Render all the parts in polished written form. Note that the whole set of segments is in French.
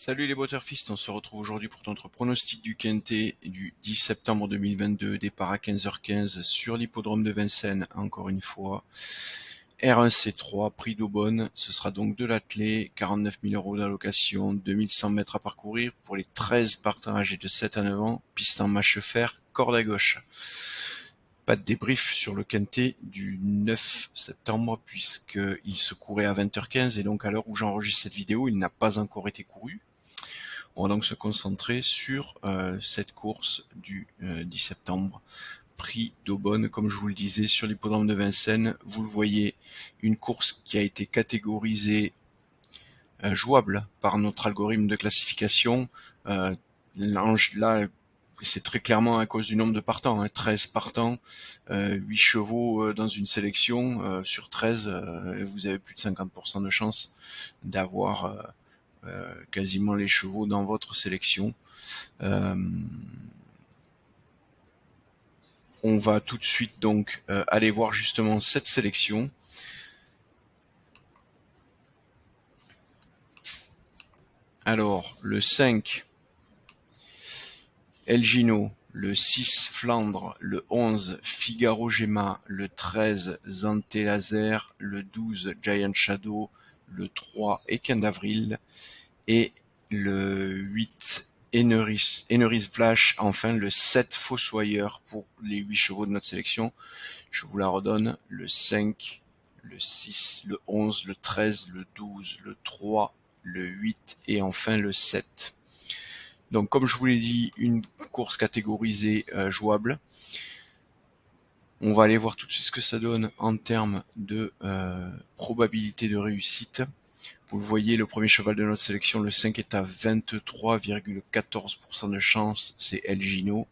Salut les Butterfist, on se retrouve aujourd'hui pour notre pronostic du Quintet du 10 septembre 2022, départ à 15h15 sur l'hippodrome de Vincennes, encore une fois. R1C3, prix d'Aubonne, ce sera donc de l'attelé, 49 000 € d'allocation, 2100 mètres à parcourir pour les 13 partants âgés de 7 à 9 ans, piste en mâche fer, corde à gauche. Pas de débrief sur le Quintet du 9 septembre puisqu'il se courait à 20h15 et donc à l'heure où j'enregistre cette vidéo, il n'a pas encore été couru. On va donc se concentrer sur cette course du 10 septembre, prix d'Aubonne, comme je vous le disais, sur l'hippodrome de Vincennes. Vous le voyez, une course qui a été catégorisée jouable par notre algorithme de classification. Là, c'est très clairement à cause du nombre de partants, 13 partants, 8 chevaux dans une sélection, sur 13, vous avez plus de 50% de chance d'avoir quasiment les chevaux dans votre sélection. On va tout de suite donc aller voir justement cette sélection. Alors, le 5, Elgino, le 6, Flandre, le 11, Figaro Gemma, le 13, Zante Laser, le 12, Giant Shadow, le 3, Eken d'Avril, et le 8, Eneris Flash, enfin le 7, Fossoyeur pour les 8 chevaux de notre sélection. Je vous la redonne, le 5, le 6, le 11, le 13, le 12, le 3, le 8 et enfin le 7. Donc comme je vous l'ai dit, une course catégorisée jouable. On va aller voir tout de suite ce que ça donne en termes de probabilité de réussite. Vous le voyez, le premier cheval de notre sélection, le 5, est à 23,14% de chance, c'est Elgino.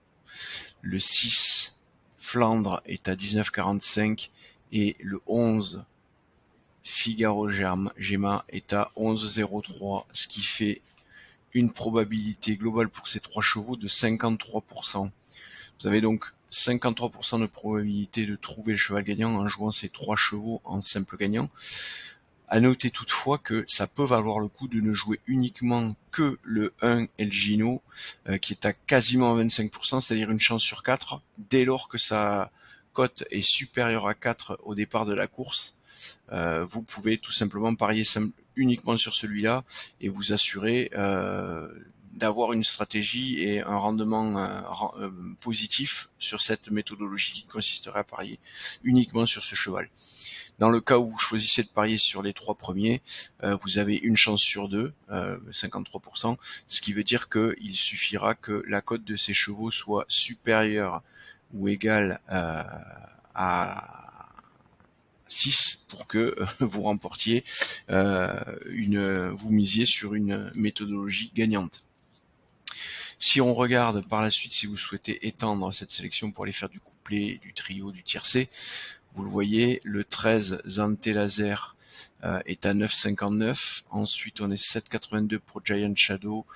Le 6, Flandre, est à 19,45 et le 11, Figaro Gemma, est à 11,03, ce qui fait une probabilité globale pour ces trois chevaux de 53%. Vous avez donc 53% de probabilité de trouver le cheval gagnant en jouant ces trois chevaux en simple gagnant. À noter toutefois que ça peut valoir le coup de ne jouer uniquement que le 1 Elgino, qui est à quasiment 25%, c'est-à-dire une chance sur 4, dès lors que sa cote est supérieure à 4 au départ de la course. Vous pouvez tout simplement parier uniquement sur celui-là et vous assurer d'avoir une stratégie et un rendement positif sur cette méthodologie qui consisterait à parier uniquement sur ce cheval. Dans le cas où vous choisissez de parier sur les trois premiers, vous avez une chance sur deux, 53%, ce qui veut dire qu'il suffira que la cote de ces chevaux soit supérieure ou égale à 6 pour que vous remportiez vous misiez sur une méthodologie gagnante. Si on regarde par la suite, si vous souhaitez étendre cette sélection pour aller faire du couplet, du trio, du tiercé, vous le voyez, le 13, Zante Laser, est à 9,59. Ensuite, on est 7,82 pour Giant Shadow.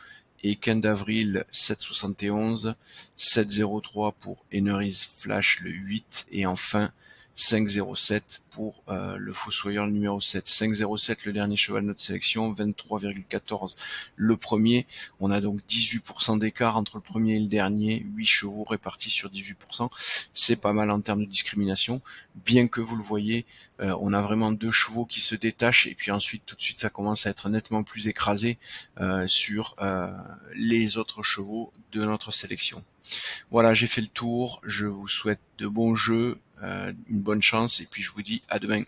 Et Ken d'Avril, 7,71. 7,03 pour Eneris Flash, le 8. Et enfin, 5,07 pour le Fossoyeur, le numéro 7. 5,07 le dernier cheval de notre sélection, 23,14 le premier. On a donc 18% d'écart entre le premier et le dernier, 8 chevaux répartis sur 18%. C'est pas mal en termes de discrimination, bien que vous le voyez, on a vraiment deux chevaux qui se détachent et puis ensuite tout de suite ça commence à être nettement plus écrasé sur les autres chevaux de notre sélection. Voilà, j'ai fait le tour, je vous souhaite de bons jeux, une bonne chance et puis je vous dis à demain.